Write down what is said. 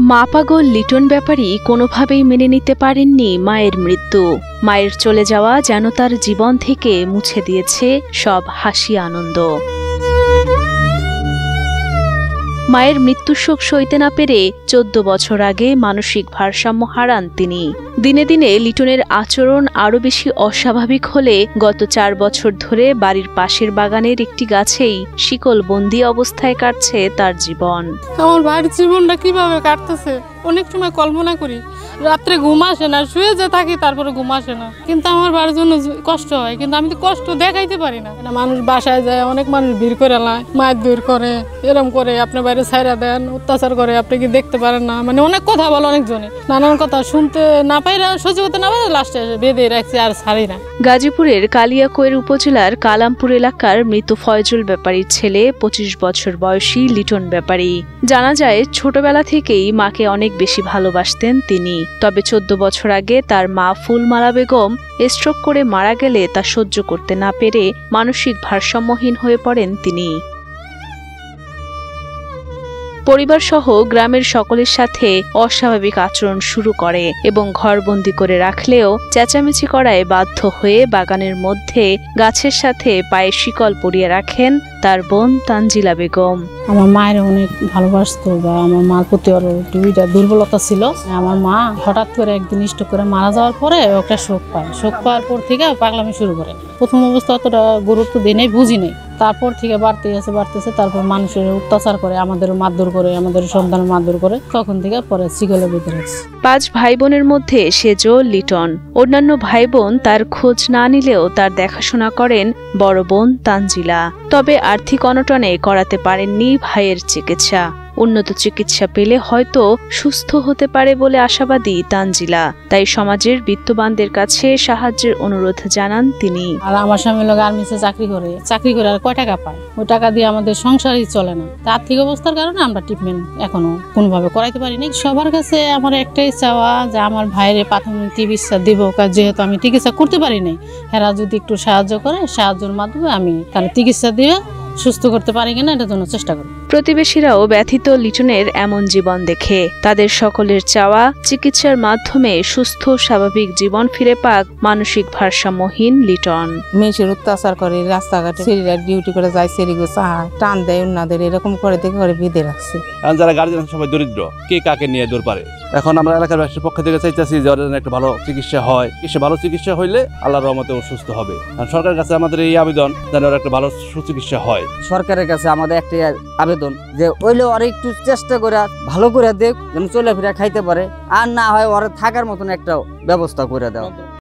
মা পাগল লিটন ব্যাপারী কোনোভাবেই মেনে নিতে পারেননি মায়ের মৃত্যু। মায়ের চলে যাওয়া যেন তার জীবন থেকে মুছে দিয়েছে সব হাসি আনন্দ। মায়ের মৃত্যুর শোক সইতে না পেরে 14 বছর আগে মানসিক ভারসাম্য হারান তিনি। দিনে দিনে লিটনের আচরণ আরও বেশি অস্বাভাবিক হলে গত 4 বছর ধরে বাড়ির পাশের বাগানের একটি গাছেই শিকলবন্দি অবস্থায় কাটছে তার জীবন। আমার ভাইয়ের জীবনটা কিভাবে কাটতেছে অনেক সময় কল্পনা করি। রাত্রে ঘুম আসে না, শুয়ে যে থাকি তারপরে ঘুম আসে না, কিন্তু আমার বাড়ির জন্য কষ্ট হয়, কিন্তু আমি তো কষ্ট দেখাইতে পারি না। মানুষ বাসায় যায়, অনেক মানুষ ভিড় করে লায়, মায়ের দূর করে, এরম করে আপনার বাইরে ছাইরা দেন, অত্যাচার করে, আপনি কি দেখতে পারেন না, মানে অনেক কথা বলে অনেকজনে, নানান কথা শুনতে না পাইরা সহ্য করতে না পারে, লাস্টে এসে বেঁধে রাখছি আর ছাড়ি না। গাজীপুরের কালিয়াকৈর উপজেলার কালামপুর এলাকার মৃত ফয়জুল ব্যাপারীর ছেলে 25 বছর বয়সী লিটন ব্যাপারী। জানা যায় ছোটবেলা থেকেই মাকে অনেক বেশি ভালোবাসতেন তিনি। তবে 14 বছর আগে তার মা ফুলমালা বেগম স্ট্রোক করে মারা গেলে তা সহ্য করতে না পেরে মানসিক ভারসাম্যহীন হয়ে পড়েন তিনি। পরিবার সহ গ্রামের সকলের সাথে অস্বাভাবিক আচরণ শুরু করে এবং ঘরবন্দি করে রাখলেও চেঁচামেচি করায় বাধ্য হয়ে বাগানের মধ্যে গাছের সাথে পায়ে শিকল পরিয়ে রাখেন তার বোন তানজিলা বেগম। আমার মায়ের অনেক ভালোবাসতো, বা আমার মার প্রতি ওর দুইটা দুর্বলতা ছিল। আমার মা হঠাৎ করে একদিন স্ট্রোক করে মারা যাওয়ার পরে একটা শোক পায়। শোক পাওয়ার পর থেকে পাগলামি শুরু করে। প্রথম অবস্থা অতটা গুরুত্ব দিই নাই, বুঝি নাই। তারপর থেকে বাড়তেছে, তারপর মানুষের অত্যাচার করে, আমাদেরও মারধর করে, আমাদের সন্তান মারধর করে, তখন থেকে পরে শিকলে বেঁধে রাখছে। 5 ভাই বোনের মধ্যে সেজো লিটন। অন্যান্য ভাই বোন তার খোঁজ না নিলেও তার দেখাশোনা করেন বড় বোন তানজিলা। তবে আর্থিক অনটনে করাতে পারেননি ভাইয়ের চিকিৎসা। উন্নত চিকিৎসা পেলে হয়তো সুস্থ হতে পারে বলে আশাবাদী তানজিলা। তাই সমাজের বিত্তবানদের কাছে সাহায্যের অনুরোধ জানান তিনি। আর আমার স্বামী লোক গার্মেন্টসে চাকরি করে আর কয় টাকা পায়, ওই টাকা দিয়ে আমাদের সংসারই চলে না। আর্থিক অবস্থার কারণে আমরা ট্রিটমেন্ট এখনো কোনোভাবে করাইতে পারিনি। সবার কাছে আমার একটাই চাওয়া যে আমার ভাইয়ের প্রাথমিক চিকিৎসা দিব, যেহেতু আমি চিকিৎসা করতে পারি নাই, এরা যদি একটু সাহায্য করে, সাহায্যের মাধ্যমে আমি তার চিকিৎসা দিয়ে সুস্থ করতে পারি কিনা এটার জন্য চেষ্টা করি। প্রতিবেশীরাও ব্যথিত লিটনের এমন জীবন দেখে। তাদের সকলের চাওয়া চিকিৎসার মাধ্যমে সুস্থ স্বাভাবিক জীবন ফিরে পাক মানসিক ভারসাম্যহীন লিটন। মেয়ের অত্যাচার করে, রাস্তাঘাটে সেরিরা ডিউটি করে যায়, সেরিগো চাহা টান দেয়, অন্যদের এরকম করে দেখে করে বেঁধে রাখছে। কারণ যারা গার্জিয়ান সবাই দরিদ্র, কে কাকে নিয়ে দৌড় পারে। এখন আমরা এলাকার পক্ষ থেকে চাইতেছি যে ওদের একটা ভালো চিকিৎসা হয়, ভালো চিকিৎসা হইলে আল্লাহর রহমতে ও সুস্থ হবে। সরকারের কাছে আমাদের এই আবেদন যেন ওর একটা ভালো সুচিকিৎসা হয়। সরকারের কাছে আমাদের একটা আবেদন যে ওইলে ওরা একটু চেষ্টা করে ভালো করে দেখ, যেন চলে ফিরে খাইতে পারে, আর না হয় ওরা থাকার মতন একটা ব্যবস্থা করে দেওয়া।